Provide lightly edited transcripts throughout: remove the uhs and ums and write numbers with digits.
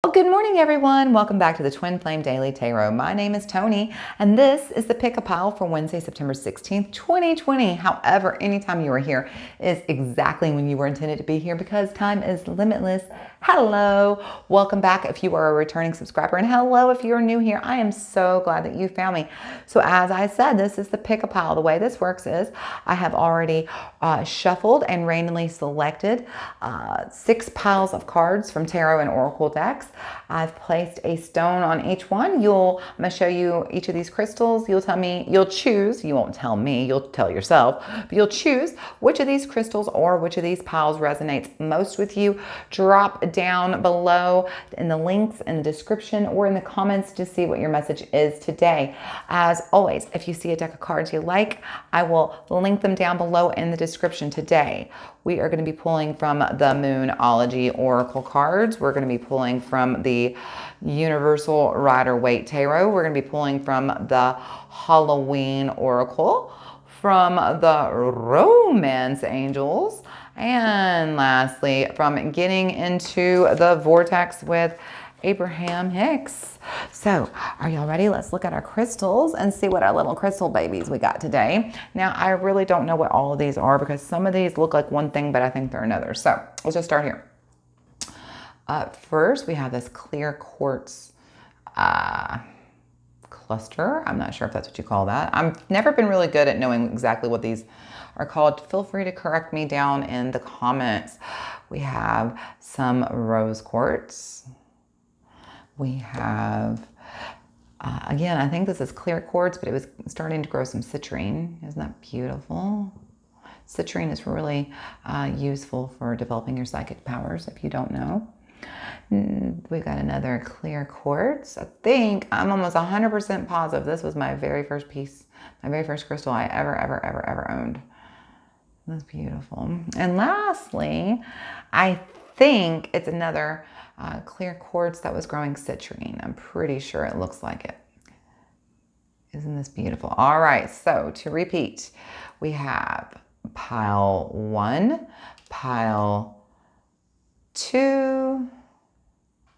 Well, good morning, everyone. Welcome back to the Twin Flame Daily Tarot. My name is Tony, and this is the pick-a-pile for Wednesday, September 16th, 2020. However, anytime you are here is exactly when you were intended to be here because time is limitless. Hello. Welcome back if you are a returning subscriber, and hello if you're new here. I am so glad that you found me. So as I said, this is the pick-a-pile. The way this works is I have already shuffled and randomly selected 6 piles of cards from tarot and oracle decks. I've placed a stone on each one. I'm going to show you each of these crystals. You'll tell me, you'll choose, you won't tell me, you'll tell yourself, but you'll choose which of these crystals or which of these piles resonates most with you. Drop down below in the links in the description or in the comments to see what your message is today. As always, if you see a deck of cards you like, I will link them down below in the description. Today, we are going to be pulling from the Moonology Oracle cards. We're going to be pulling from the Universal Rider-Waite Tarot. We're going to be pulling from the Halloween Oracle, from the Romance Angels, and lastly, from Getting Into the Vortex with Abraham Hicks. So, are y'all ready? Let's look at our crystals and see what our little crystal babies we got today. Now, I really don't know what all of these are because some of these look like one thing, but I think they're another. So, let's just start here. First, we have this clear quartz cluster. I'm not sure if that's what you call that. I've never been really good at knowing exactly what these are called. Feel free to correct me down in the comments. We have some rose quartz. We have, again, I think this is clear quartz, but it was starting to grow some citrine. Isn't that beautiful? Citrine is really useful for developing your psychic powers, if you don't know. We've got another clear quartz. I think I'm almost 100% positive this was my very first piece, my very first crystal I ever owned. That's beautiful. And lastly, I think it's another clear quartz that was growing citrine. I'm pretty sure it looks like it. Isn't this beautiful? All right, so to repeat, we have pile 1, pile 2,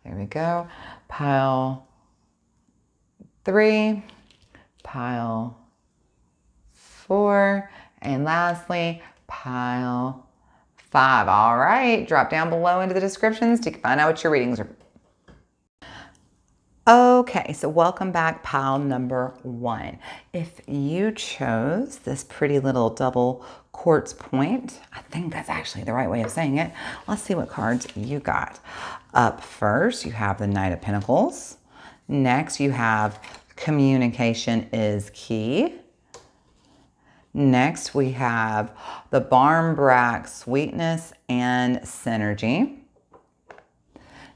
there we go, pile 3, pile 4, and lastly, pile 5. All right, drop down below into the descriptions to find out what your readings are. Okay, so welcome back, pile number 1. If you chose this pretty little double quartz point, I think that's actually the right way of saying it. Let's see what cards you got. Up first, you have the Knight of Pentacles. Next, you have Communication is Key. Next, we have the Barmbrack, Sweetness and Synergy.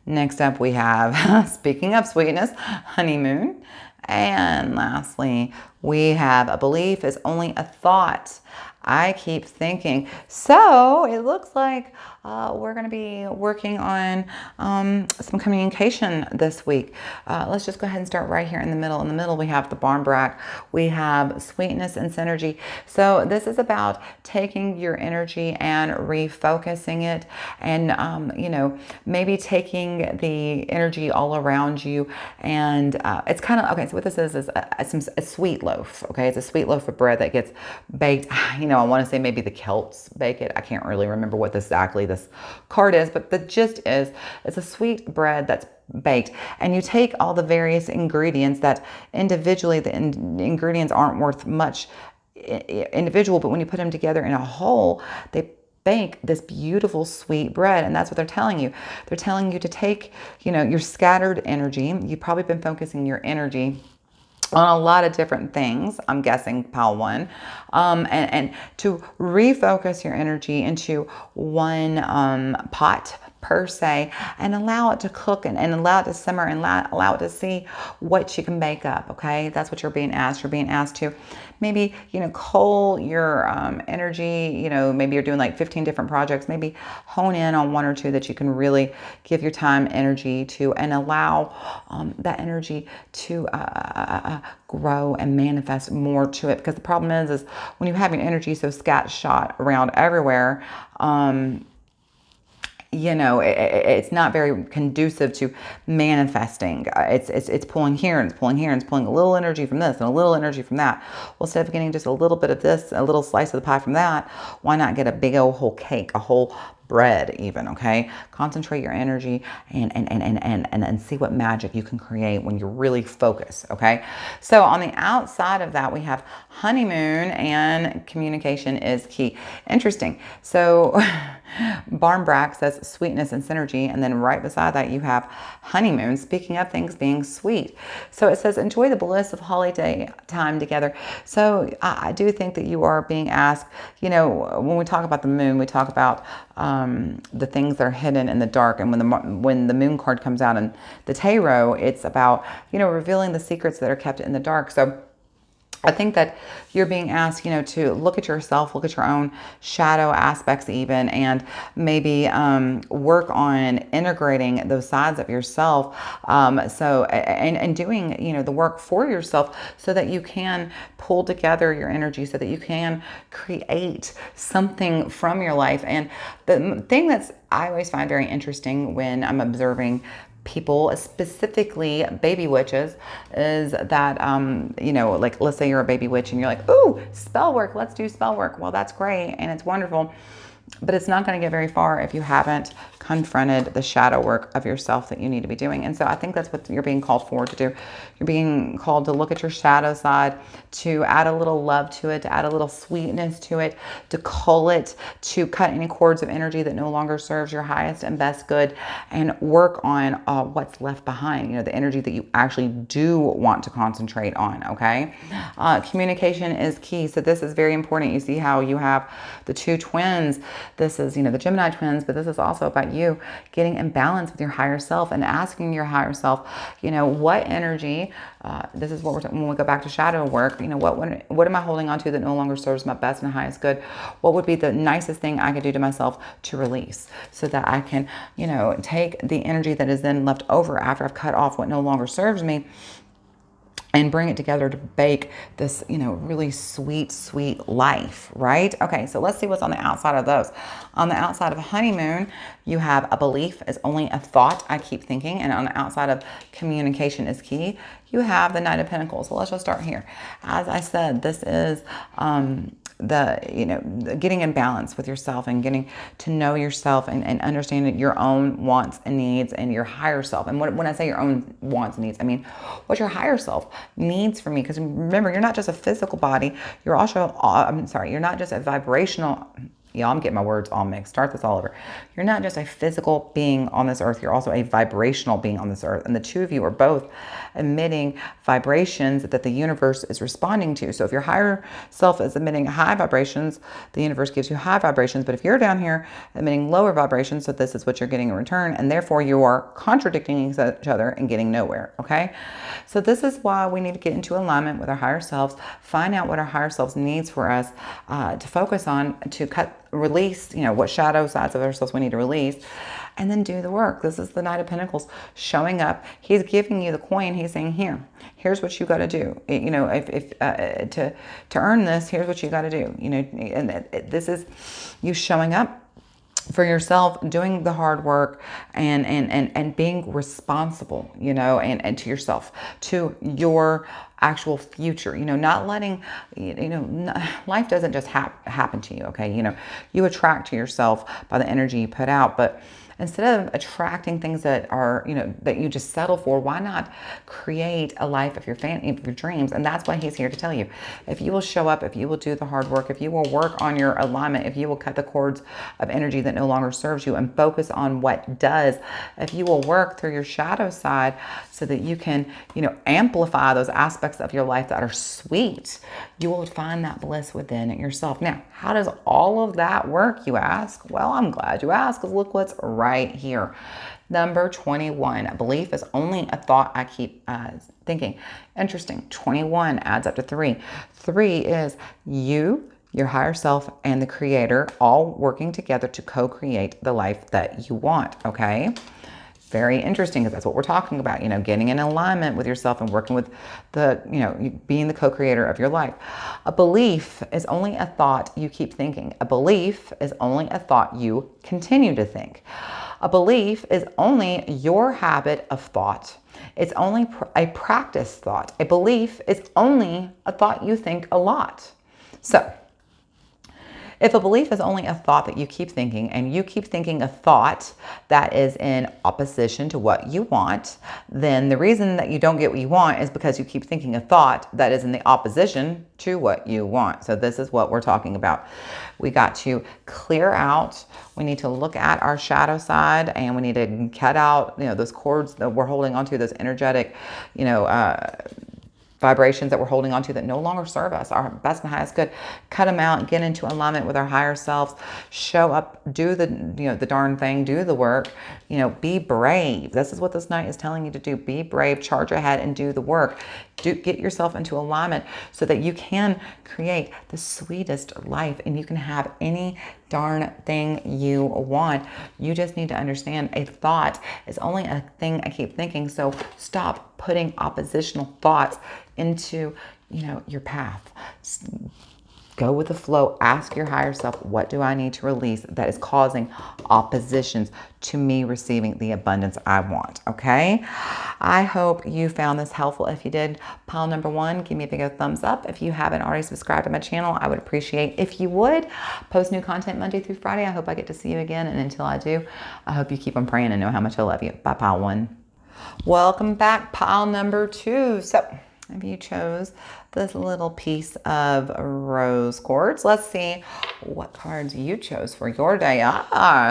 Next up, we have, speaking of sweetness, Honeymoon. And lastly, we have A Belief is Only a Thought. I keep thinking. So it looks like we're going to be working on some communication this week. Let's just go ahead and start right here in the middle. In the middle, we have the Barmbrack. We have Sweetness and Synergy. So this is about taking your energy and refocusing it, and you know, maybe taking the energy all around you. And it's kind of okay. So what this is a sweet loaf. Okay, it's a sweet loaf of bread that gets baked. You know, I want to say maybe the Celts bake it. I can't really remember what exactly this card is, but the gist is it's a sweet bread that's baked, and you take all the various ingredients that individually the ingredients aren't worth much individual, but when you put them together in a whole, they bake this beautiful sweet bread. And that's what they're telling you. They're telling you to take, you know, your scattered energy. You've probably been focusing your energy on a lot of different things, I'm guessing, pile 1, and to refocus your energy into one pot per se, and allow it to cook and allow it to simmer and allow it to see what you can bake up. Okay, that's what you're being asked. You're being asked to maybe, you know, cull your energy. You know, maybe you're doing like 15 different projects. Maybe hone in on 1 or 2 that you can really give your time, energy to, and allow that energy to grow and manifest more to it. Because the problem is when you have your energy so scatshot around everywhere, it's not very conducive to manifesting. It's pulling here and it's pulling here and it's pulling a little energy from this and a little energy from that. Well, instead of getting just a little bit of this, a little slice of the pie from that, why not get a big old whole cake, a whole bread even, okay? Concentrate your energy and see what magic you can create when you really focus, okay? So on the outside of that, we have honeymoon, and communication is key. Interesting. So Barnbrack says sweetness and synergy, and then right beside that you have honeymoon, speaking of things being sweet. So it says enjoy the bliss of holiday time together. So I do think that you are being asked, when we talk about the moon, we talk about the things that are hidden in the dark. And when the moon card comes out in the tarot, it's about, revealing the secrets that are kept in the dark. So I think that you're being asked, to look at yourself, look at your own shadow aspects even, and maybe work on integrating those sides of yourself. And doing, the work for yourself so that you can pull together your energy, so that you can create something from your life. And the thing I always find very interesting when I'm observing people, specifically baby witches, is that, like let's say you're a baby witch and you're like, ooh, spell work, let's do spell work. Well, that's great and it's wonderful, but it's not going to get very far if you haven't confronted the shadow work of yourself that you need to be doing. And so I think that's what you're being called for to do. You're being called to look at your shadow side, to add a little love to it, to add a little sweetness to it, to cull it, to cut any cords of energy that no longer serves your highest and best good, and work on what's left behind, the energy that you actually do want to concentrate on, okay? Communication is key. So this is very important. You see how you have the two twins. This is, the Gemini twins, but this is also about you getting in balance with your higher self and asking your higher self, what energy, this is what when we go back to shadow work, what am I holding on to that no longer serves my best and highest good? What would be the nicest thing I could do to myself to release, so that I can, take the energy that is then left over after I've cut off what no longer serves me, and bring it together to bake this, really sweet, sweet life, right? Okay, so let's see what's on the outside of those. On the outside of honeymoon, you have a belief is only a thought I keep thinking. And on the outside of communication is key, you have the Knight of Pentacles. So let's just start here. As I said, this is the getting in balance with yourself and getting to know yourself and understanding your own wants and needs and your higher self. And when I say your own wants and needs, I mean what your higher self needs from me. Because remember, you're not just a physical body. You're also, you're not just a vibrational. Yeah, I'm getting my words all mixed. Start this all over. You're not just a physical being on this earth. You're also a vibrational being on this earth. And the two of you are both emitting vibrations that the universe is responding to. So if your higher self is emitting high vibrations, the universe gives you high vibrations. But if you're down here emitting lower vibrations, so this is what you're getting in return. And therefore you are contradicting each other and getting nowhere. Okay. So this is why we need to get into alignment with our higher selves, find out what our higher selves needs for us to focus on, to release, what shadow sides of ourselves we need to release, and then do the work. This is the Knight of Pentacles showing up. He's giving you the coin. He's saying, here's what you got to do. To earn this, here's what you got to do. And this is you showing up for yourself, doing the hard work, and being responsible, and to yourself, to your actual future, not letting, life doesn't just happen to you. Okay. You attract to yourself by the energy you put out, but instead of attracting things that are, that you just settle for, why not create a life of your dreams? And that's why he's here to tell you. If you will show up, if you will do the hard work, if you will work on your alignment, if you will cut the cords of energy that no longer serves you and focus on what does, if you will work through your shadow side so that you can, amplify those aspects of your life that are sweet, you will find that bliss within yourself. Now, how does all of that work, you ask? Well, I'm glad you asked, because look what's right here. Number 21, a belief is only a thought I keep thinking. Interesting. 21 adds up to 3. 3 is you, your higher self, and the creator all working together to co-create the life that you want. Okay. Very interesting, because that's what we're talking about, getting in alignment with yourself and working with being the co-creator of your life. A belief is only a thought you keep thinking. A belief is only a thought you continue to think. A belief is only your habit of thought. It's only a practice thought. A belief is only a thought you think a lot. So, if a belief is only a thought that you keep thinking, and you keep thinking a thought that is in opposition to what you want, then the reason that you don't get what you want is because you keep thinking a thought that is in the opposition to what you want. So this is what we're talking about. We got to clear out. We need to look at our shadow side, and we need to cut out, those cords that we're holding onto, those energetic, vibrations that we're holding on to that no longer serve us, our best and highest good. Cut them out, get into alignment with our higher selves, show up, do the darn thing, do the work, be brave. This is what this night is telling you to do. Be brave, charge ahead and do the work. Get yourself into alignment so that you can create the sweetest life, and you can have any darn thing you want. You just need to understand a thought is only a thing I keep thinking. So stop putting oppositional thoughts into, your path. Go with the flow. Ask your higher self, what do I need to release that is causing oppositions to me receiving the abundance I want? Okay. I hope you found this helpful. If you did, pile number 1, give me a big thumbs up. If you haven't already subscribed to my channel, I would appreciate if you would. Post new content Monday through Friday. I hope I get to see you again. And until I do, I hope you keep on praying and know how much I love you. Bye, pile 1. Welcome back, pile number 2. So if you chose this little piece of rose quartz, let's see what cards you chose for your day.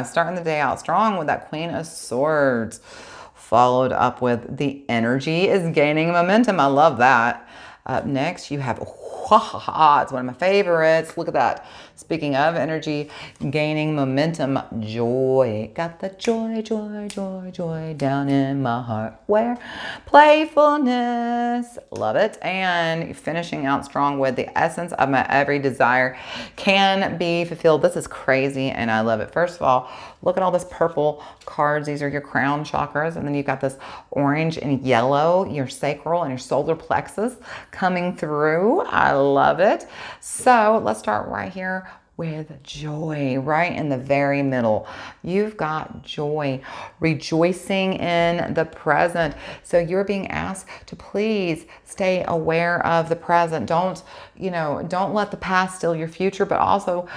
Starting the day out strong with that Queen of Swords, followed up with the energy is gaining momentum. I love that. Up next, you have, it's one of my favorites. Look at that. Speaking of energy, gaining momentum, joy. Got the joy, joy, joy, joy down in my heart. Where? Playfulness. Love it. And finishing out strong with the essence of my every desire can be fulfilled. This is crazy, and I love it. First of all, look at all this purple cards. These are your crown chakras. And then you've got this orange and yellow, your sacral and your solar plexus coming through. I love it. So let's start right here with joy, right in the very middle. You've got joy, rejoicing in the present. So you're being asked to please stay aware of the present. Don't let the past steal your future, but also,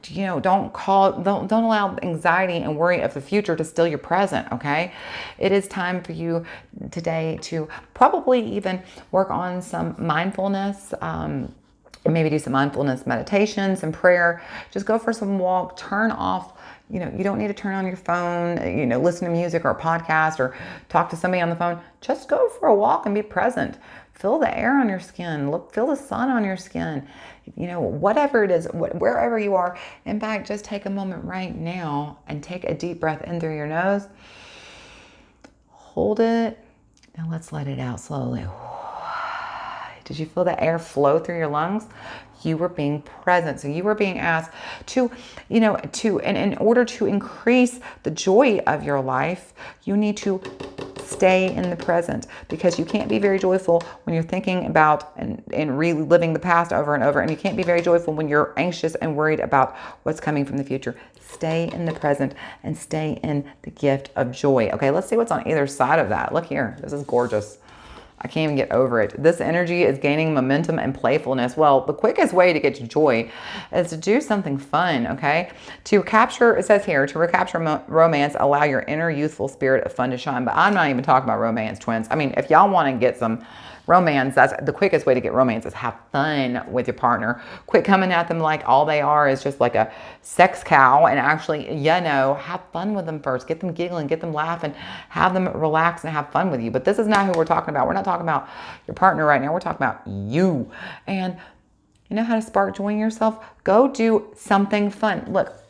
don't allow anxiety and worry of the future to steal your present. Okay. It is time for you today to probably even work on some mindfulness, maybe do some mindfulness meditation, some prayer. Just go for some walk, turn off. You don't need to turn on your phone, listen to music or a podcast or talk to somebody on the phone. Just go for a walk and be present. Feel the air on your skin. Feel the sun on your skin. Whatever it is, wherever you are. In fact, just take a moment right now and take a deep breath in through your nose. Hold it. Now let's let it out slowly. Did you feel the air flow through your lungs? You were being present. So you were being asked to, and in order to increase the joy of your life, you need to stay in the present, because you can't be very joyful when you're thinking about and reliving the past over and over. And you can't be very joyful when you're anxious and worried about what's coming from the future. Stay in the present and stay in the gift of joy. Okay, let's see what's on either side of that. Look here. This is gorgeous. I can't even get over it. This energy is gaining momentum and playfulness. Well, the quickest way to get to joy is to do something fun, okay? To capture, it says here, to recapture romance, allow your inner youthful spirit of fun to shine. But I'm not even talking about romance, twins. I mean, if y'all want to get some romance, that's the quickest way to get romance, is have fun with your partner. Quit coming at them like all they are is just like a sex cow, and actually, have fun with them first. Get them giggling, get them laughing, have them relax and have fun with you. But this is not who we're talking about. We're not talking about your partner right now. We're talking about you. And you know how to spark joy in yourself? Go do something fun. Look,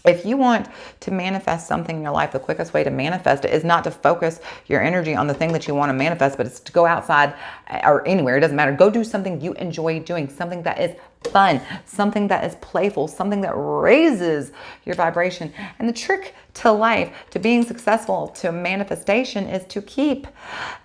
if you want to manifest something in your life, the quickest way to manifest it is not to focus your energy on the thing that you want to manifest, but it's to go outside or anywhere. It doesn't matter. Go do something you enjoy doing, something that is fun, something that is playful, something that raises your vibration. And the trick to life, to being successful, to manifestation, is to keep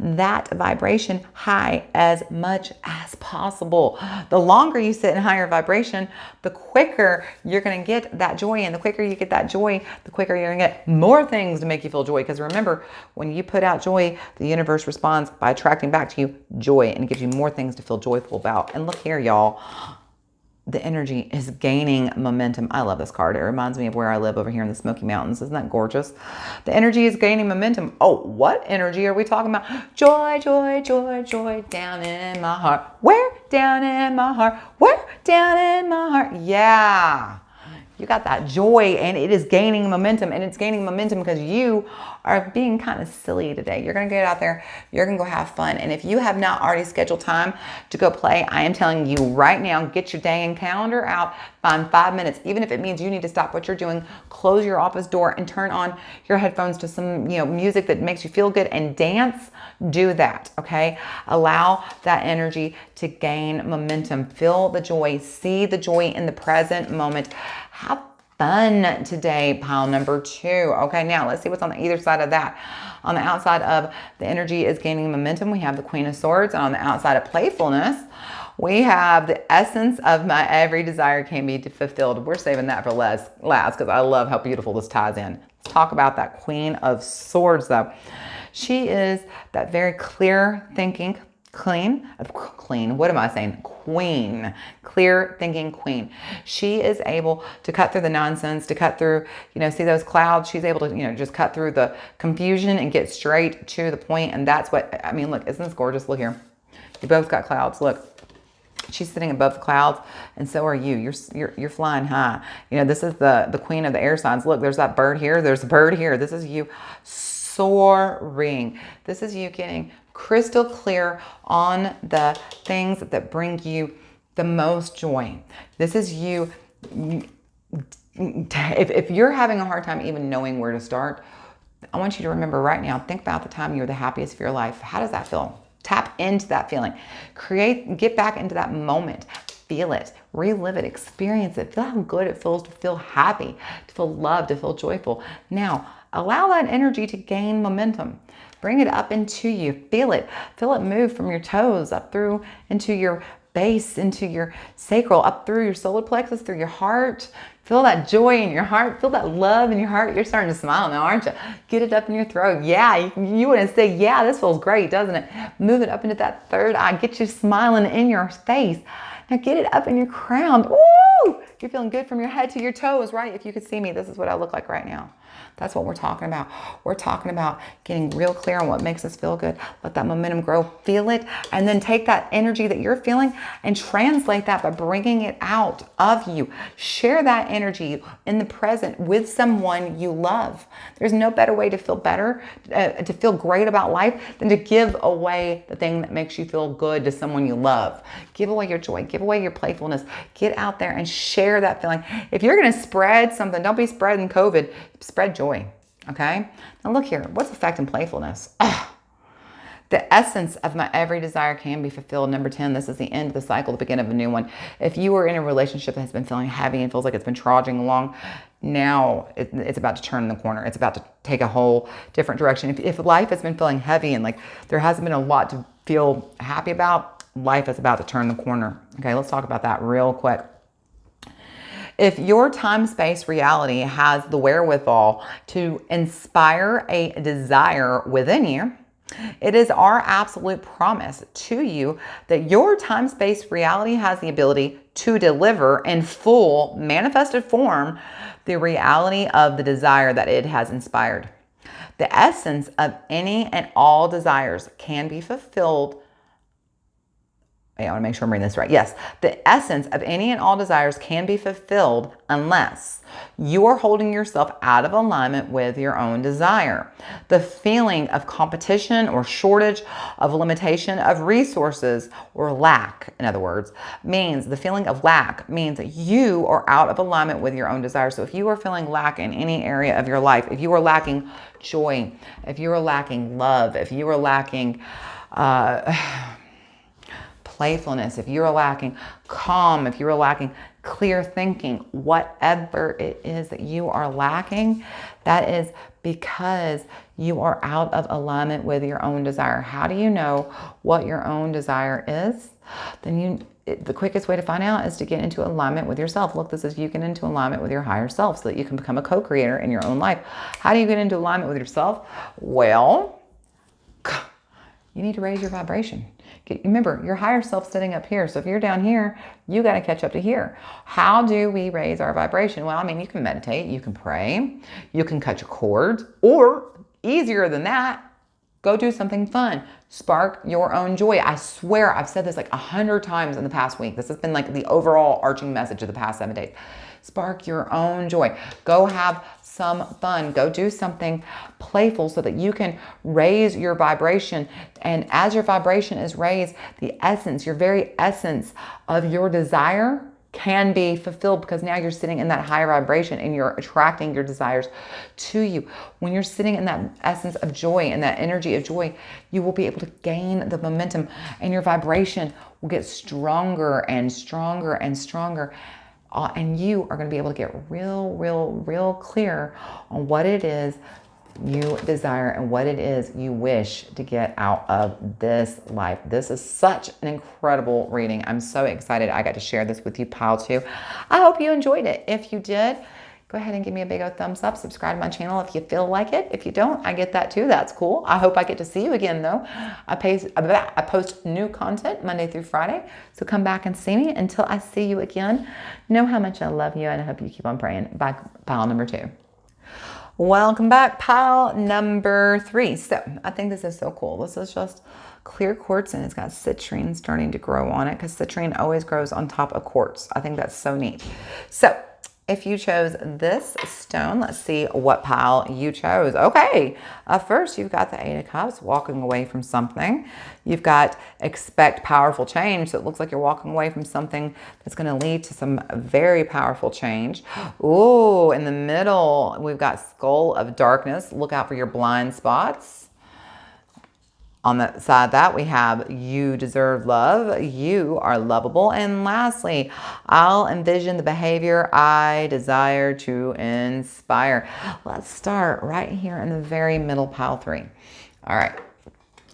that vibration high as much as possible. The longer you sit in higher vibration, the quicker you're going to get that joy. And the quicker you get that joy, the quicker you're going to get more things to make you feel joy. Because remember, when you put out joy, the universe responds by attracting back to you joy, and it gives you more things to feel joyful about. And look here, y'all. The energy is gaining momentum. I love this card. It reminds me of where I live over here in the Smoky Mountains. Isn't that gorgeous? The energy is gaining momentum. Oh, what energy are we talking about? Joy, joy, joy, joy down in my heart. Where? Down in my heart. Where? Down in my heart. Yeah. You got that joy, and it is gaining momentum, and it's gaining momentum because you are being kind of silly today. You're going to get out there. You're going to go have fun. And if you have not already scheduled time to go play, I am telling you right now, get your day and calendar out, find 5 minutes, even if it means you need to stop what you're doing, close your office door and turn on your headphones to some, music that makes you feel good and dance. Do that. Okay. Allow that energy to gain momentum. Feel the joy, see the joy in the present moment. Have fun today, pile number 2. Okay, now let's see what's on the either side of that. On the outside of the energy is gaining momentum, we have the Queen of Swords. And on the outside of playfulness, we have the essence of my every desire can be fulfilled. We're saving that for last because I love how beautiful this ties in. Let's talk about that Queen of Swords, though. She is that very clear thinking, queen, clear thinking queen. She is able to cut through the nonsense, to cut through, see those clouds. She's able to, just cut through the confusion and get straight to the point. And that's what, look, isn't this gorgeous? Look here. You both got clouds. Look, she's sitting above the clouds, and so are you. You're flying high. This is the queen of the air signs. Look, there's that bird here. There's a bird here. This is you soaring. This is you getting crystal clear on the things that bring you the most joy. This is you. If you're having a hard time even knowing where to start, I want you to remember right now, think about the time you were the happiest of your life. How does that feel? Tap into that feeling. Get back into that moment. Feel it, relive it, experience it. Feel how good it feels to feel happy, to feel loved, to feel joyful. Now, allow that energy to gain momentum. Bring it up into you. Feel it move from your toes up through into your base, into your sacral, up through your solar plexus, through your heart. Feel that joy in your heart. Feel that love in your heart. You're starting to smile now, aren't you? Get it up in your throat. Yeah, you want to say, yeah, this feels great, doesn't it? Move it up into that third eye. Get you smiling in your face. Now get it up in your crown. Woo! You're feeling good from your head to your toes, right? If you could see me, this is what I look like right now. That's what we're talking about. We're talking about getting real clear on what makes us feel good. Let that momentum grow. Feel it. And then take that energy that you're feeling and translate that by bringing it out of you. Share that energy in the present with someone you love. There's no better way to feel better, to feel great about life than to give away the thing that makes you feel good to someone you love. Give away your joy. Give away your playfulness. Get out there and share that feeling. If you're going to spread something, don't be spreading COVID. Spread joy, okay? Now look here. What's affecting playfulness? The essence of my every desire can be fulfilled. Number 10, this is the end of the cycle, the beginning of a new one. If you are in a relationship that has been feeling heavy and feels like it's been trudging along, now it's about to turn the corner. It's about to take a whole different direction. If life has been feeling heavy and like there hasn't been a lot to feel happy about, life is about to turn the corner. Okay, let's talk about that real quick. If your time-space reality has the wherewithal to inspire a desire within you, it is our absolute promise to you that your time-space reality has the ability to deliver in full manifested form the reality of the desire that it has inspired. The essence of any and all desires can be fulfilled. I want to make sure I'm reading this right. Yes, the essence of any and all desires can be fulfilled unless you are holding yourself out of alignment with your own desire. The feeling of competition or shortage, of limitation of resources or lack, in other words, means the feeling of lack means that you are out of alignment with your own desire. So if you are feeling lack in any area of your life, if you are lacking joy, if you are lacking love, if you are lacking playfulness, if you're lacking calm, if you're lacking clear thinking, whatever it is that you are lacking, that is because you are out of alignment with your own desire. How do you know what your own desire is? The quickest way to find out is to get into alignment with yourself. Look, this is you get into alignment with your higher self so that you can become a co-creator in your own life. How do you get into alignment with yourself? Well, you need to raise your vibration. Remember, your higher self sitting up here. So if you're down here, you got to catch up to here. How do we raise our vibration? Well, I mean, you can meditate, you can pray, you can cut your cords, or easier than that, go do something fun. Spark your own joy. I swear I've said this like 100 times in the past week. This has been like the overall arching message of the past 7 days. Spark your own joy. Go have some fun. Go do something playful so that you can raise your vibration. And as your vibration is raised, the essence, your very essence of your desire can be fulfilled, because now you're sitting in that higher vibration and you're attracting your desires to you. When you're sitting in that essence of joy and that energy of joy, you will be able to gain the momentum, and your vibration will get stronger and stronger and stronger. And you are going to be able to get real clear on what it is you desire and what it is you wish to get out of this life. This is such an incredible reading. I'm so excited I got to share this with you, pile 2. I hope you enjoyed it. If you did, go ahead and give me a big old thumbs up. Subscribe to my channel if you feel like it. If you don't, I get that too. That's cool. I hope I get to see you again though. I post new content Monday through Friday. So come back and see me. Until I see you again, know how much I love you, and I hope you keep on praying. Bye, pile number 2. Welcome back, pile number 3. So I think this is so cool. This is just clear quartz, and it's got citrine starting to grow on it, because citrine always grows on top of quartz. I think that's so neat. So if you chose this stone, let's see what pile you chose. Okay, first you've got the 8 of Cups, walking away from something. You've got expect powerful change. So it looks like you're walking away from something that's going to lead to some very powerful change. Ooh, in the middle, we've got Skull of Darkness. Look out for your blind spots. On the side of that, we have you deserve love. You are lovable. And lastly, I'll envision the behavior I desire to inspire. Let's start right here in the very middle, pile 3. All right.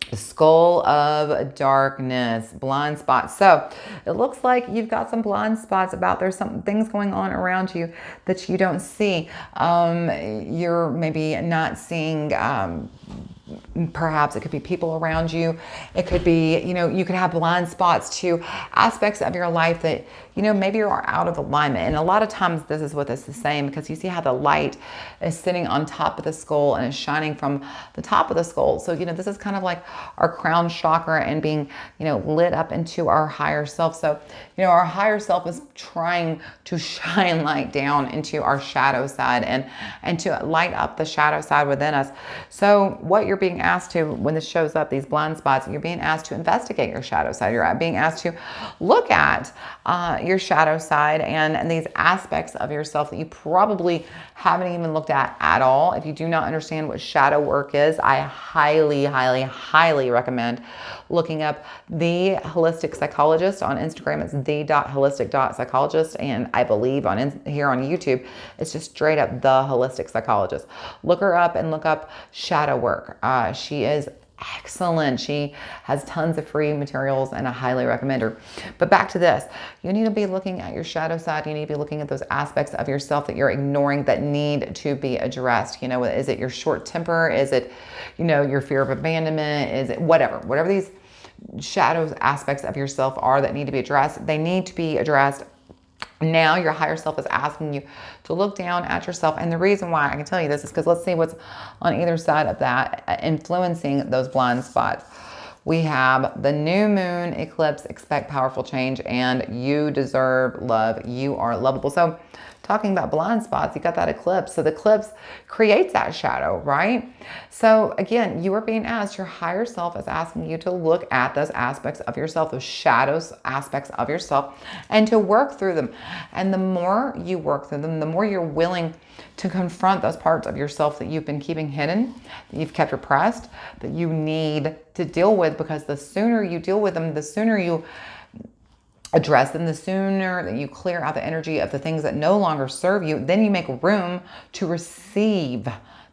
The Skull of Darkness, blind spots. So it looks like you've got some blind spots about there's some things going on around you that you don't see. You're maybe not seeing perhaps it could be people around you. It could be, you could have blind spots to aspects of your life that, maybe you're out of alignment. And a lot of times this is what this is saying, because you see how the light is sitting on top of the skull and is shining from the top of the skull. So, this is kind of like our crown chakra and being, lit up into our higher self. So, our higher self is trying to shine light down into our shadow side and to light up the shadow side within us. So what you're being asked to, when this shows up, these blind spots, you're being asked to investigate your shadow side. You're being asked to look at your shadow side and these aspects of yourself that you probably haven't even looked at all. If you do not understand what shadow work is, I highly recommend looking up The Holistic Psychologist on Instagram. It's the.holistic.psychologist. And I believe here on YouTube, it's just straight up The Holistic Psychologist. Look her up and look up shadow work. She is excellent. She has tons of free materials and I highly recommend her. But back to this, you need to be looking at your shadow side. You need to be looking at those aspects of yourself that you're ignoring that need to be addressed. Is it your short temper? Is it, your fear of abandonment? Is it whatever these shadows aspects of yourself are that need to be addressed? They need to be addressed. Now your higher self is asking you to look down at yourself. And the reason why I can tell you this is because let's see what's on either side of that influencing those blind spots. We have the new moon eclipse, expect powerful change, and you deserve love. You are lovable. So talking about blind spots, you got that eclipse. So the eclipse creates that shadow, right? So again, you are being asked, your higher self is asking you to look at those aspects of yourself, those shadows aspects of yourself, and to work through them. And the more you work through them, the more you're willing to confront those parts of yourself that you've been keeping hidden, that you've kept repressed, that you need to deal with, because the sooner you deal with them, the sooner you address them, the sooner that you clear out the energy of the things that no longer serve you, then you make room to receive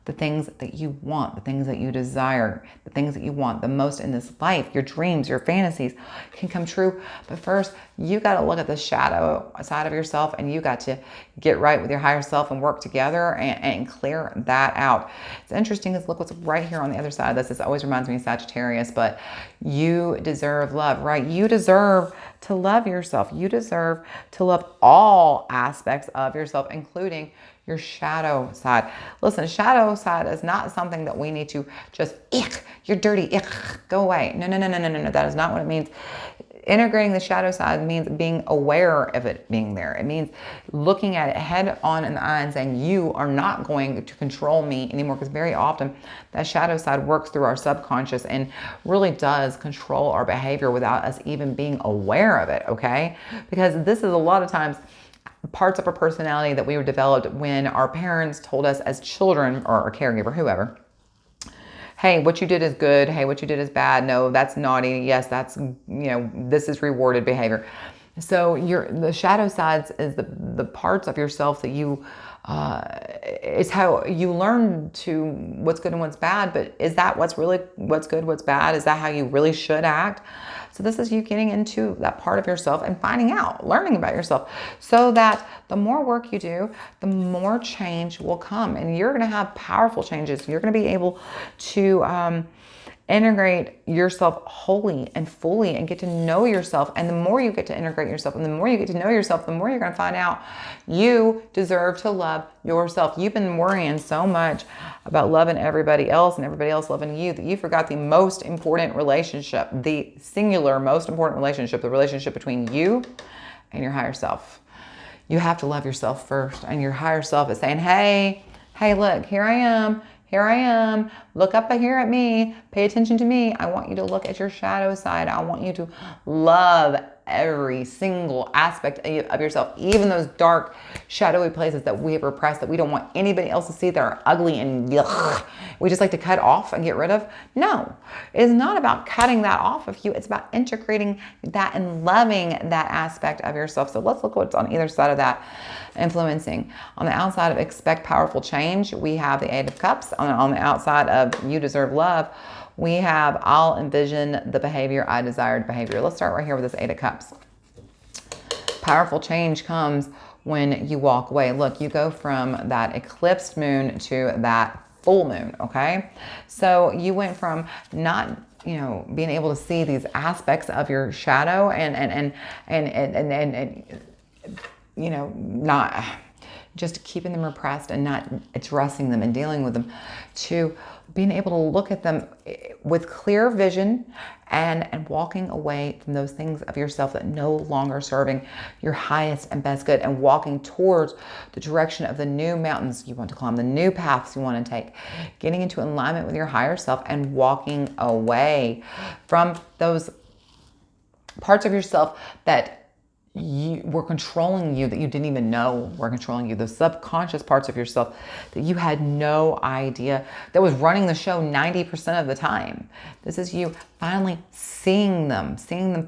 the things that you want, the things that you desire, the things that you want the most in this life. Your dreams, your fantasies can come true. But first, you got to look at the shadow side of yourself, and you got to get right with your higher self and work together and clear that out. It's interesting is look what's right here on the other side of this. This always reminds me of Sagittarius, but you deserve love, right? You deserve to love yourself. You deserve to love all aspects of yourself, including your shadow side. Listen, shadow side is not something that we need to just, ick, you're dirty, ick, go away. No, no, no, no, no, no. That is not what it means. Integrating the shadow side means being aware of it being there. It means looking at it head on in the eye and saying, you are not going to control me anymore. Because very often that shadow side works through our subconscious and really does control our behavior without us even being aware of it, okay? Because this is a lot of times parts of our personality that we were developed when our parents told us as children, or our caregiver, whoever, hey, what you did is good. Hey, what you did is bad. No, that's naughty. Yes, that's, this is rewarded behavior. So the shadow sides is the parts of yourself that you, it's how you learn to what's good and what's bad, but is that what's good, what's bad? Is that how you really should act? So this is you getting into that part of yourself and finding out, learning about yourself, so that the more work you do, the more change will come, and you're going to have powerful changes. You're going to be able to integrate yourself wholly and fully and get to know yourself. And the more you get to integrate yourself and the more you get to know yourself, the more you're going to find out you deserve to love yourself. You've been worrying so much about loving everybody else and everybody else loving you that you forgot the most important relationship, the singular most important relationship, the relationship between you and your higher self. You have to love yourself first, and your higher self is saying, hey, look, here I am. Here I am. Look up here at me. Pay attention to me. I want you to look at your shadow side. I want you to love every single aspect of yourself, even those dark, shadowy places that we have repressed, that we don't want anybody else to see, that are ugly and yuck. We just like to cut off and get rid of. No, it's not about cutting that off of you. It's about integrating that and loving that aspect of yourself. So let's look what's on either side of that influencing. On the outside of expect powerful change, we have the Eight of Cups. On the outside of you deserve love, we have I'll envision the behavior I desired behavior. Let's start right here with this Eight of Cups. Powerful change comes when you walk away. Look, you go from that eclipsed moon to that full moon, okay? So you went from not being able to see these aspects of your shadow and not just keeping them repressed and not addressing them and dealing with them, to being able to look at them with clear vision and walking away from those things of yourself that no longer serving your highest and best good, and walking towards the direction of the new mountains you want to climb, the new paths you want to take, getting into alignment with your higher self and walking away from those parts of yourself that were controlling you, that you didn't even know were controlling you, those subconscious parts of yourself that you had no idea that was running the show 90% of the time. This is you finally seeing them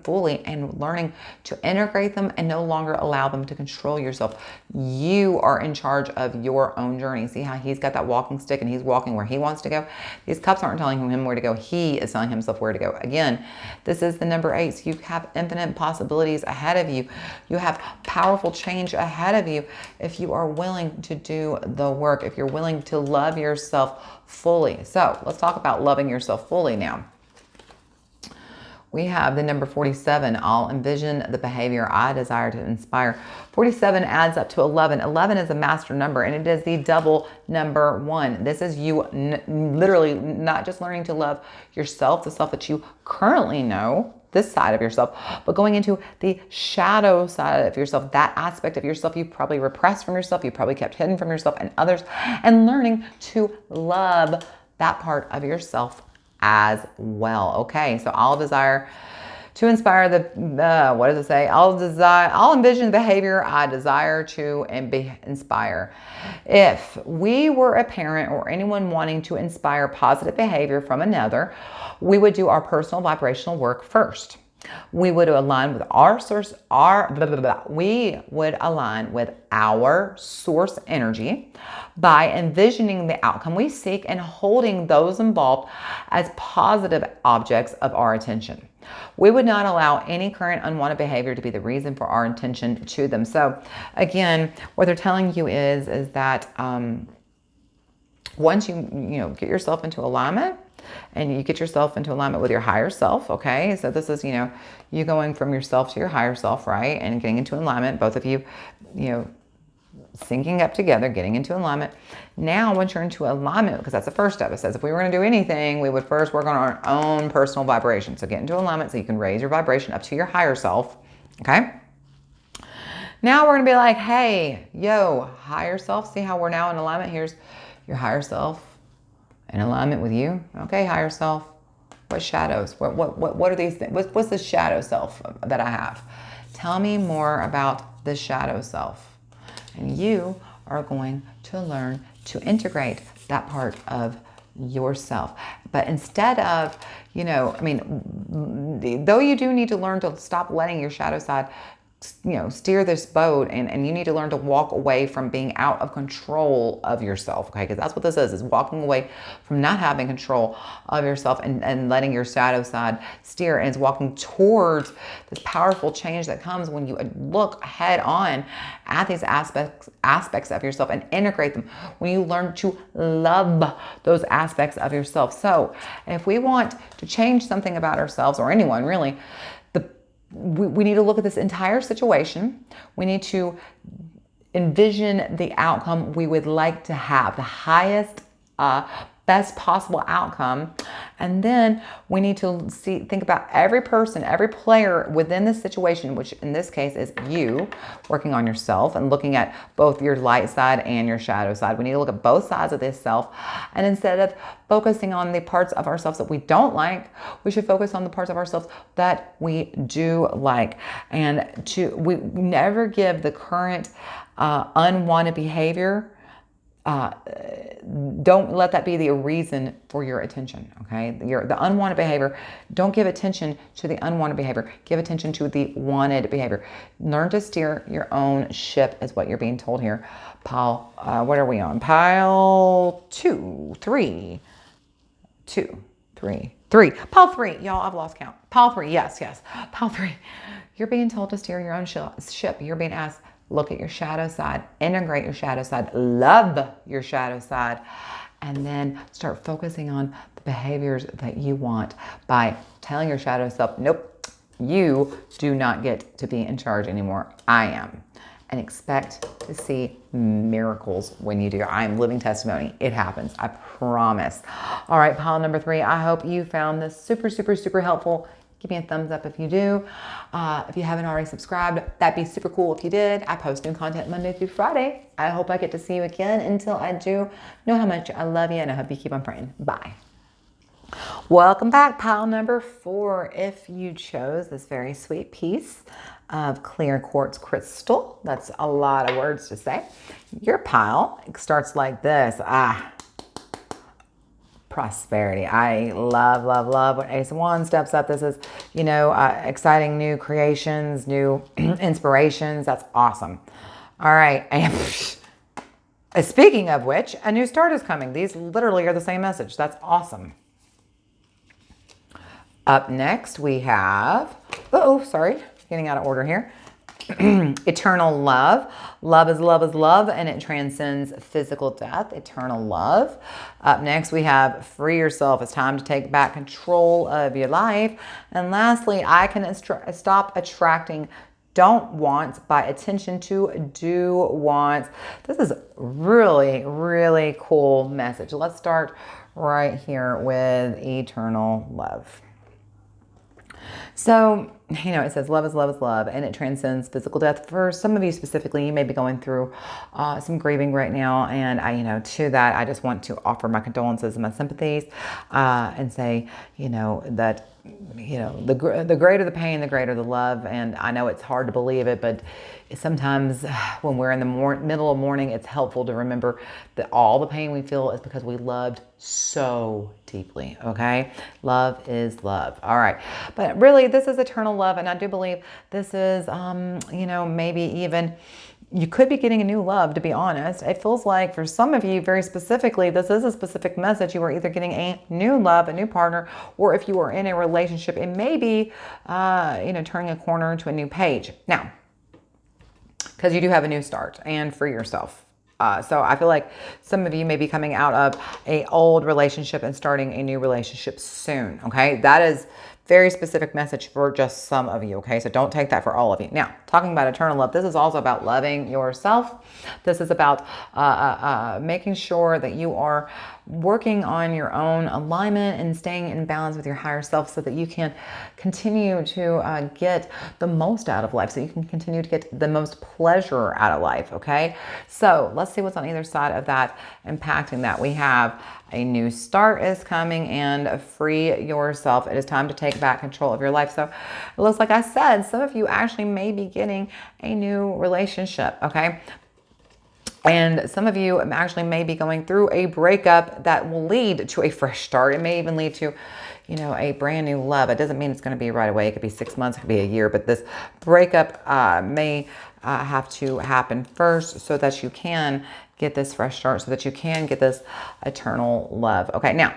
fully and learning to integrate them and no longer allow them to control yourself. You are in charge of your own journey. See how he's got that walking stick and he's walking where he wants to go? These cups aren't telling him where to go. He is telling himself where to go. Again, this is the number 8. So you have infinite possibilities ahead of you. You have powerful change ahead of you if you are willing to do the work, if you're willing to love yourself fully. So let's talk about loving yourself fully now. We have the number 47. I'll envision the behavior I desire to inspire. 47 adds up to 11. 11 is a master number, and it is the double number 1. This is you literally not just learning to love yourself, the self that you currently know, this side of yourself, but going into the shadow side of yourself, that aspect of yourself you probably repressed from yourself, you probably kept hidden from yourself and others, and learning to love that part of yourself as well. Okay, so I'll desire to inspire what does it say? I'll envision behavior I desire to inspire. If we were a parent or anyone wanting to inspire positive behavior from another, we would do our personal vibrational work first. We would align with our source, we would align with our source energy by envisioning the outcome we seek and holding those involved as positive objects of our attention. We would not allow any current unwanted behavior to be the reason for our attention to them. So again, what they're telling you is that once you get yourself into alignment, and you get yourself into alignment with your higher self, okay? So this is, you going from yourself to your higher self, right? And getting into alignment, both of you, syncing up together, getting into alignment. Now, once you're into alignment, because that's the first step, it says if we were going to do anything, we would first work on our own personal vibration. So get into alignment so you can raise your vibration up to your higher self, okay? Now we're going to be like, hey, yo, higher self, see how we're now in alignment? Here's your higher self in alignment with you. Okay, higher self, what shadows? What are these things? What's the shadow self that I have? Tell me more about the shadow self. And you are going to learn to integrate that part of yourself. But instead of, though you do need to learn to stop letting your shadow side steer this boat, and you need to learn to walk away from being out of control of yourself, okay? Because that's what this is walking away from not having control of yourself and letting your shadow side steer, and it's walking towards this powerful change that comes when you look head on at these aspects of yourself and integrate them, when you learn to love those aspects of yourself. So if we want to change something about ourselves, or anyone really, we need to look at this entire situation. We need to envision the outcome we would like to have, the highest, best possible outcome. And then we need to think about every person, every player within this situation, which in this case is you, working on yourself and looking at both your light side and your shadow side. We need to look at both sides of this self. And instead of focusing on the parts of ourselves that we don't like, we should focus on the parts of ourselves that we do like. And we never give the current unwanted behavior, don't let that be the reason for your attention, okay? The unwanted behavior, don't give attention to the unwanted behavior. Give attention to the wanted behavior. Learn to steer your own ship is what you're being told here. Pile, what are we on? Pile 2, 3, 2, 3, 3. Pile 3, y'all, I've lost count. Pile 3, yes. Pile 3. You're being told to steer your own ship. You're being asked, look at your shadow side, integrate your shadow side, love your shadow side, and then start focusing on the behaviors that you want by telling your shadow self, nope, you do not get to be in charge anymore. I am. And expect to see miracles when you do. I am living testimony. It happens. I promise. All right, pile number 3. I hope you found this super, super, super helpful. Give me a thumbs up if you do. If you haven't already subscribed, that'd be super cool if you did. I post new content Monday through Friday. I hope I get to see you again. Until I do, know how much I love you, and I hope you keep on praying. Bye. Welcome back, pile number 4. If you chose this very sweet piece of clear quartz crystal, that's a lot of words to say. Your pile starts like this. Prosperity. I love when Ace of Wands steps up. This is, exciting new creations, new inspirations. That's awesome. All right. And speaking of which, a new start is coming. These literally are the same message. That's awesome. Up next, we have, getting out of order here. Eternal love. Love is love is love, and it transcends physical death. Eternal love. Up next, we have free yourself. It's time to take back control of your life. And lastly, I can stop attracting don't wants by attention to do wants. This is really, really cool message. Let's start right here with eternal love. So, it says love is love is love, and it transcends physical death. For some of you specifically, you may be going through some grieving right now, and to that, I just want to offer my condolences and my sympathies, and say, that, the greater the pain, the greater the love. And I know it's hard to believe it, but sometimes when we're in the middle of mourning, it's helpful to remember that all the pain we feel is because we loved so deeply, okay? Love is love. All right. But really, this is eternal eternal love. And I do believe this is, you know, maybe even you could be getting a new love, to be honest. It feels like for some of you, very specifically, this is a specific message. You are either getting a new love, a new partner, or if you are in a relationship, it may be, you know, turning a corner to a new page. Now, because you do have a new start and for yourself. So I feel like some of you may be coming out of a old relationship and starting a new relationship soon. Okay. That is very specific message for just some of you. Okay. So don't take that for all of you. Now, talking about eternal love, this is also about loving yourself. This is about making sure that you are working on your own alignment and staying in balance with your higher self so that you can continue to get the most out of life, so you can continue to get the most pleasure out of life. Okay. So let's see what's on either side of that impacting that. We have a new start is coming and free yourself. It is time to take back control of your life. So it looks like I said, some of you actually may be getting a new relationship. Okay. And some of you actually may be going through a breakup that will lead to a fresh start. It may even lead to, you know, a brand new love. It doesn't mean it's going to be right away. It could be 6 months, it could be a year, but this breakup may have to happen first so that you can get this fresh start, so that you can get this eternal love. Okay, now,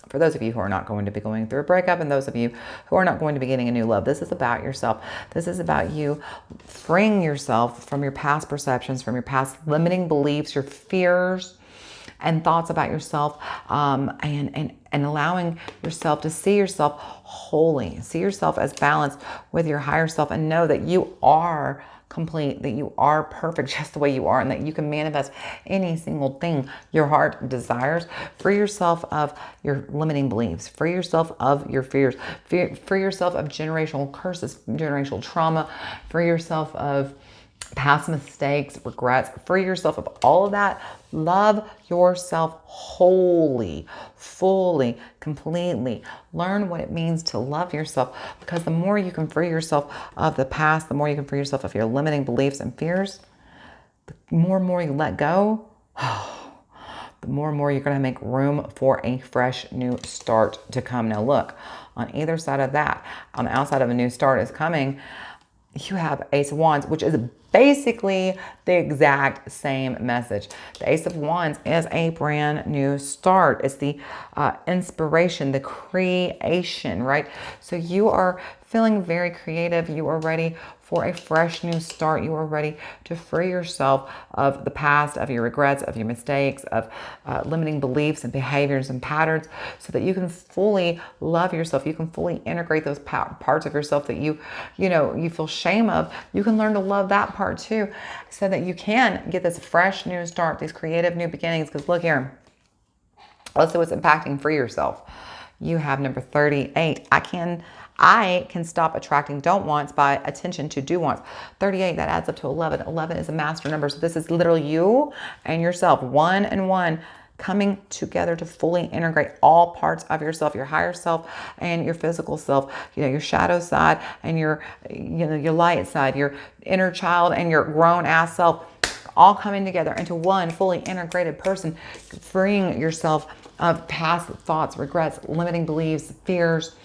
for those of you who are not going to be going through a breakup and those of you who are not going to be getting a new love, this is about yourself. This is about you freeing yourself from your past perceptions, from your past limiting beliefs, your fears and thoughts about yourself, and allowing yourself to see yourself wholly, see yourself as balanced with your higher self, and know that you are complete, that you are perfect just the way you are, and that you can manifest any single thing your heart desires. Free yourself of your limiting beliefs, free yourself of your fears, free yourself of generational curses, generational trauma, free yourself of past mistakes, regrets, free yourself of all of that. Love yourself wholly, fully, completely. Learn what it means to love yourself, because the more you can free yourself of the past, the more you can free yourself of your limiting beliefs and fears, the more and more you let go, the more and more you're going to make room for a fresh new start to come. Now look, on either side of that, on the outside of a new start is coming, you have Ace of Wands, which is basically the exact same message. The Ace of Wands is a brand new start. It's the inspiration, the creation, right? So you are feeling very creative. You are ready for a fresh new start. You are ready to free yourself of the past, of your regrets, of your mistakes, of limiting beliefs and behaviors and patterns, so that you can fully love yourself. You can fully integrate those parts of yourself that you feel shame of. You can learn to love that part too, so that you can get this fresh new start, these creative new beginnings. Because look here, let's see what's impacting for yourself. You have number 38. I can stop attracting don't wants by attention to do wants. 38, that adds up to 11. 11 is a master number. So this is literally you and yourself, one and one, coming together to fully integrate all parts of yourself, your higher self and your physical self, your shadow side and your light side, your inner child and your grown ass self, all coming together into one fully integrated person, freeing yourself of past thoughts, regrets, limiting beliefs, fears,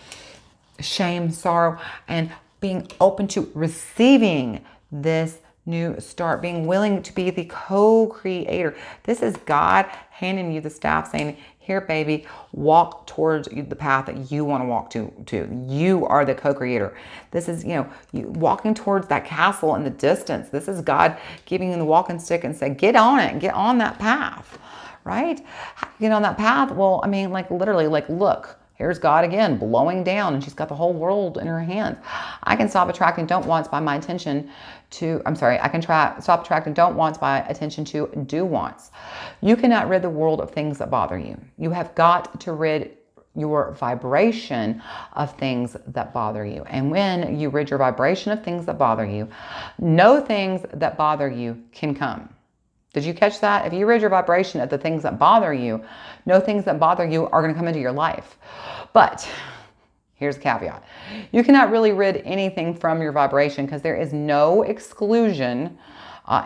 shame, sorrow, and being open to receiving this new start, being willing to be the co-creator. This is God handing you the staff, saying, here, baby, walk towards the path that you want to walk to. You are the co-creator. This is, you walking towards that castle in the distance. This is God giving you the walking stick and saying, get on it, get on that path, right? How do you get on that path? Well, I mean, like literally, like, look, here's God again, blowing down, and she's got the whole world in her hands. I can stop attracting don't wants by my attention to, I can stop attracting don't wants by attention to do wants. You cannot rid the world of things that bother you. You have got to rid your vibration of things that bother you. And when you rid your vibration of things that bother you, no things that bother you can come. Did you catch that? If you raise your vibration of the things that bother you, no things that bother you are going to come into your life. But here's the caveat. You cannot really rid anything from your vibration, because there is no exclusion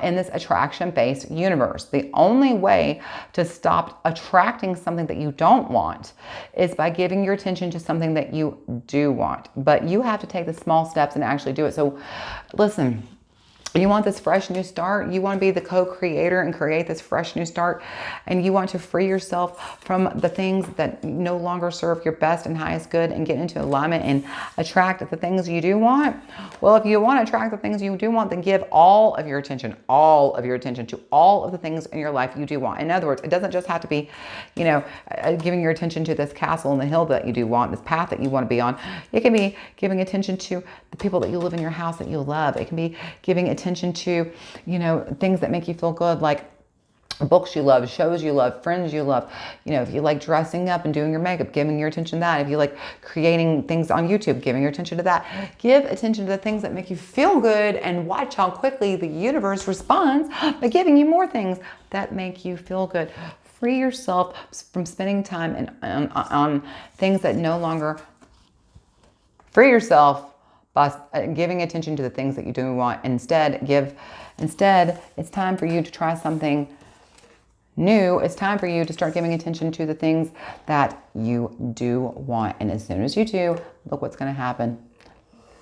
in this attraction-based universe. The only way to stop attracting something that you don't want is by giving your attention to something that you do want. But you have to take the small steps and actually do it. So listen, you want this fresh new start. You want to be the co-creator and create this fresh new start. And you want to free yourself from the things that no longer serve your best and highest good and get into alignment and attract the things you do want. Well, if you want to attract the things you do want, then give all of your attention to all of the things in your life you do want. In other words, it doesn't just have to be, giving your attention to this castle on the hill that you do want, this path that you want to be on. It can be giving attention to the people that you live in your house that you love. It can be giving attention to, things that make you feel good, like books you love, shows you love, friends you love. If you like dressing up and doing your makeup, giving your attention to that. If you like creating things on YouTube, giving your attention to that. Give attention to the things that make you feel good and watch how quickly the universe responds by giving you more things that make you feel good. Free yourself from spending time on things that no longer free yourself by giving attention to the things that you do want. Instead, it's time for you to try something new. It's time for you to start giving attention to the things that you do want. And as soon as you do, look what's going to happen.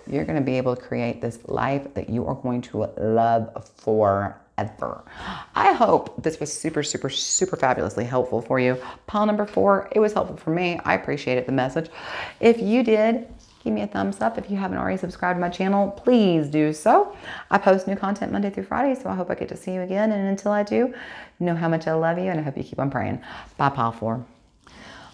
You're going to be able to create this life that you are going to love forever. I hope this was super, super, super fabulously helpful for you. Pile number 4, it was helpful for me. I appreciated the message. If you did, give me a thumbs up. If you haven't already subscribed to my channel, please do so. I post new content Monday through Friday, so I hope I get to see you again. And until I do, know how much I love you, and I hope you keep on praying. Bye, Pile 4.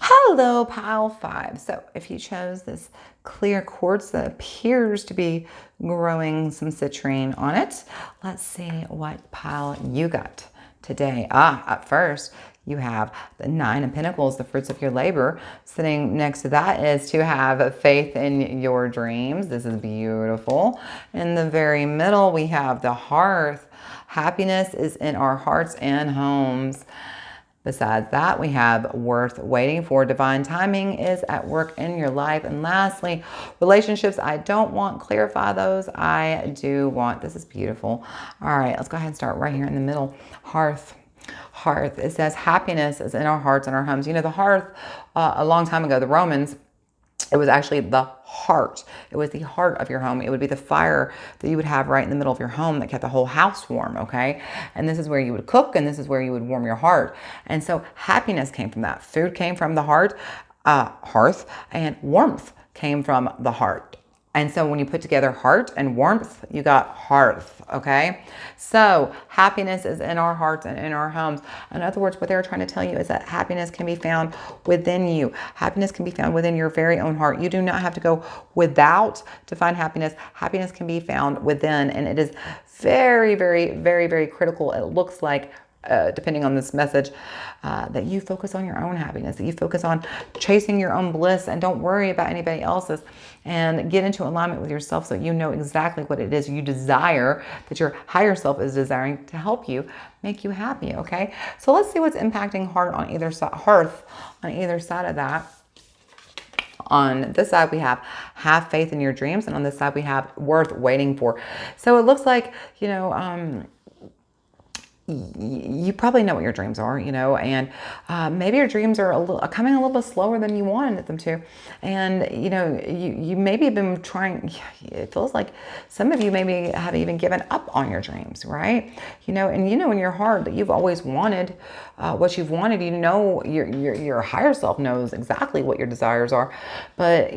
Hello, Pile 5. So if you chose this clear quartz that appears to be growing some citrine on it, let's see what pile you got today. Up first, you have the 9 of Pentacles, the fruits of your labor. Sitting next to that is to have faith in your dreams. This is beautiful. In the very middle, we have the Hearth. Happiness is in our hearts and homes. Besides that, we have worth waiting for. Divine timing is at work in your life. And lastly, relationships I don't want. Clarify those I do want. This is beautiful. All right, let's go ahead and start right here in the middle. Hearth. It says happiness is in our hearts and our homes. The hearth, a long time ago, the Romans, it was actually the heart. It was the heart of your home. It would be the fire that you would have right in the middle of your home that kept the whole house warm, okay? And this is where you would cook, and this is where you would warm your heart. And so happiness came from that. Food came from the hearth, and warmth came from the heart. And so when you put together heart and warmth, you got hearth, okay? So happiness is in our hearts and in our homes. In other words, what they're trying to tell you is that happiness can be found within you. Happiness can be found within your very own heart. You do not have to go without to find happiness. Happiness can be found within, and it is very, very, very, very critical. It looks like depending on this message, that you focus on your own happiness, that you focus on chasing your own bliss and don't worry about anybody else's, and get into alignment with yourself so you know exactly what it is you desire, that your higher self is desiring to help you make you happy, okay? So let's see what's impacting hearth on either side of that. On this side, we have faith in your dreams, and on this side, we have worth waiting for. So it looks like, you probably know what your dreams are, and maybe your dreams are coming a little bit slower than you wanted them to. And, you maybe have been trying, it feels like some of you maybe have even given up on your dreams, right? And in your heart that you've always wanted what you've wanted. Your higher self knows exactly what your desires are. But,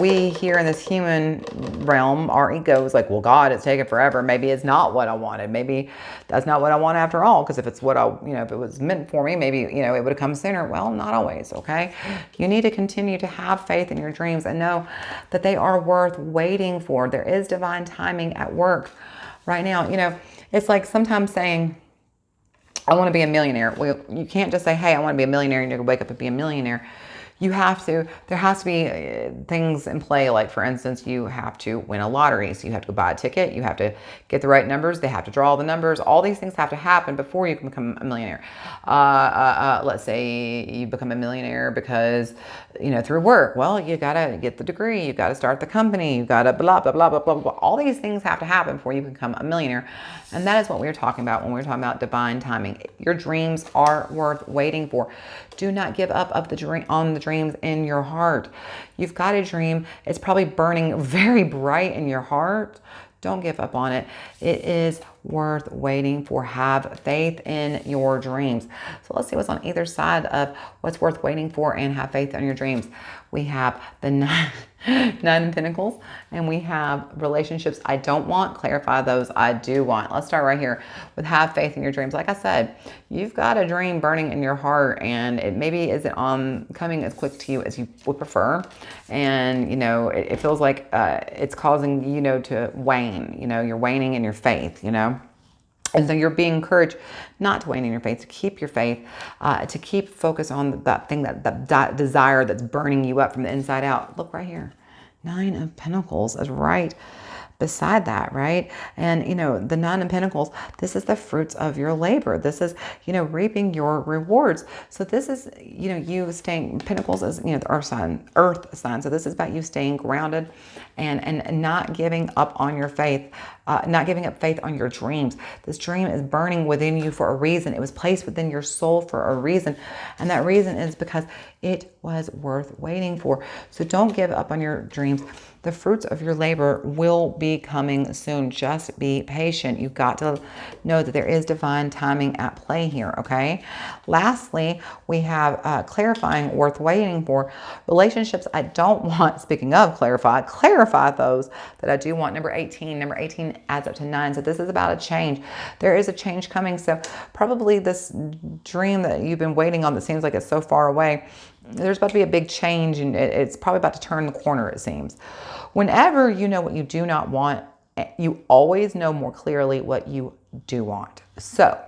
we here in this human realm, our ego is like, well, God, it's taken forever. Maybe it's not what I wanted. Maybe that's not what I want after all. Because if it's what if it was meant for me, maybe, it would have come sooner. Well, not always. Okay. You need to continue to have faith in your dreams and know that they are worth waiting for. There is divine timing at work right now. It's like sometimes saying, I want to be a millionaire. Well, you can't just say, hey, I want to be a millionaire, and you're going to wake up and be a millionaire. there has to be things in play. Like for instance, you have to win a lottery. So you have to go buy a ticket. You have to get the right numbers. They have to draw all the numbers. All these things have to happen before you can become a millionaire. Let's say you become a millionaire because, through work. Well, you got to get the degree. You got to start the company. You got to blah, blah, blah, blah, blah, blah. All these things have to happen before you become a millionaire. And that is what we're talking about when we're talking about divine timing. Your dreams are worth waiting for. Do not give up on the dreams in your heart. You've got a dream. It's probably burning very bright in your heart. Don't give up on it. It is worth waiting for. Have faith in your dreams. So let's see what's on either side of what's worth waiting for and have faith in your dreams. We have the Nine of Pentacles, and we have relationships I don't want. Clarify those I do want. Let's start right here with have faith in your dreams. Like I said, you've got a dream burning in your heart, and it maybe isn't coming as quick to you as you would prefer. And, it feels like it's causing, to wane. You're waning in your faith, And so you're being encouraged not to wane in your faith, to keep your faith, to keep focus on that thing, that desire that's burning you up from the inside out. Look right here. 9 of Pentacles is right beside that, right? And, the 9 of Pentacles, this is the fruits of your labor. This is, reaping your rewards. So this is, you staying, Pentacles is, the earth sign. So this is about you staying grounded and not giving up on your faith, not giving up faith on your dreams. This dream is burning within you for a reason. It was placed within your soul for a reason. And that reason is because it was worth waiting for. So don't give up on your dreams. The fruits of your labor will be coming soon. Just be patient. You've got to know that there is divine timing at play here, okay? Lastly, we have clarifying worth waiting for. Relationships I don't want. Speaking of clarify those that I do want. Number 18 adds up to 9. So this is about a change. There is a change coming. So probably this dream that you've been waiting on that seems like it's so far away, there's about to be a big change, and it's probably about to turn the corner, it seems. Whenever you know what you do not want, you always know more clearly what you do want. So,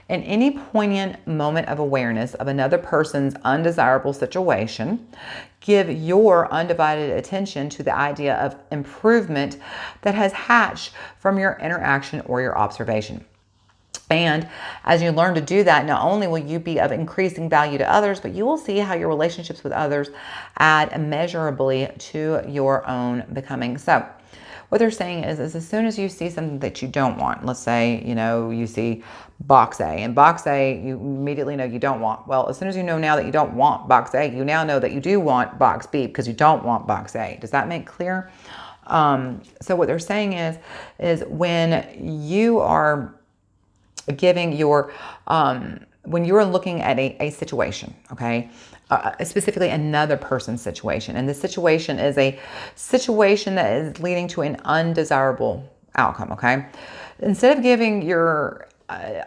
in any poignant moment of awareness of another person's undesirable situation, give your undivided attention to the idea of improvement that has hatched from your interaction or your observation. And as you learn to do that, not only will you be of increasing value to others, but you will see how your relationships with others add immeasurably to your own becoming. So what they're saying is as soon as you see something that you don't want, let's say, you see box A, and box A, you immediately know you don't want. Well, as soon as you know now that you don't want box A, you now know that you do want box B because you don't want box A. Does that make clear? So what they're saying is when you are giving your, when you're looking at a situation, okay, specifically another person's situation, and the situation is a situation that is leading to an undesirable outcome, okay, instead of giving your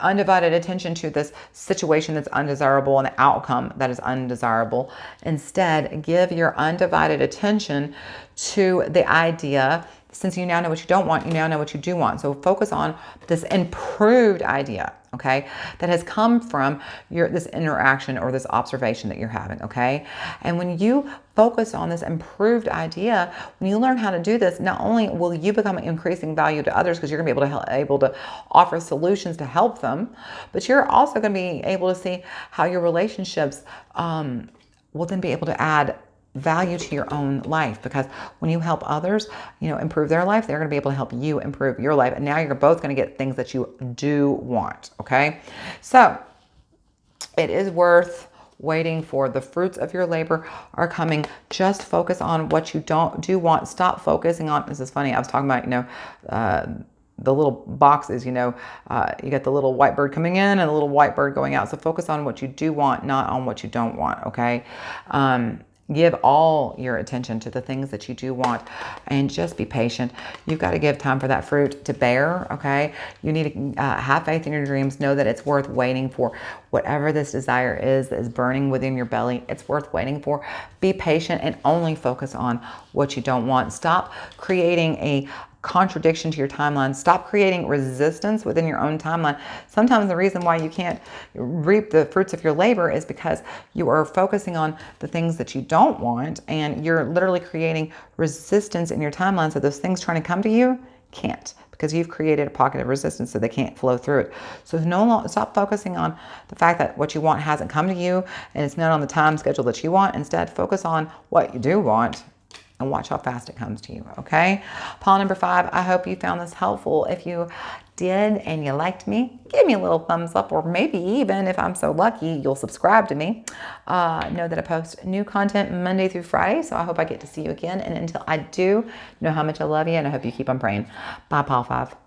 undivided attention to this situation that's undesirable and the outcome that is undesirable, instead give your undivided attention to the idea. Since you now know what you don't want, you now know what you do want. So focus on this improved idea, okay, that has come from this interaction or this observation that you're having, okay? And when you focus on this improved idea, when you learn how to do this, not only will you become an increasing value to others because you're going to be able to offer solutions to help them, but you're also going to be able to see how your relationships will then be able to add value to your own life, because when you help others, improve their life, they're going to be able to help you improve your life. And now you're both going to get things that you do want. Okay. So it is worth waiting for. The fruits of your labor are coming. Just focus on what you do want. Stop focusing on, this is funny. I was talking about, the little boxes, you got the little white bird coming in and the little white bird going out. So focus on what you do want, not on what you don't want. Okay. Give all your attention to the things that you do want, and just be patient. You've got to give time for that fruit to bear, okay? You need to have faith in your dreams. Know that it's worth waiting for. Whatever this desire is that is burning within your belly, it's worth waiting for. Be patient and only focus on what you don't want. Stop creating a contradiction to your timeline. Stop creating resistance within your own timeline. Sometimes the reason why you can't reap the fruits of your labor is because you are focusing on the things that you don't want, and you're literally creating resistance in your timeline. So those things trying to come to you can't, because you've created a pocket of resistance so they can't flow through it. So stop focusing on the fact that what you want hasn't come to you and it's not on the time schedule that you want. Instead, focus on what you do want and watch how fast it comes to you, okay? Pile number 5, I hope you found this helpful. If you did and you liked me, give me a little thumbs up, or maybe even, if I'm so lucky, you'll subscribe to me. Know that I post new content Monday through Friday, so I hope I get to see you again. And until I do, know how much I love you, and I hope you keep on praying. Bye, Pile 5.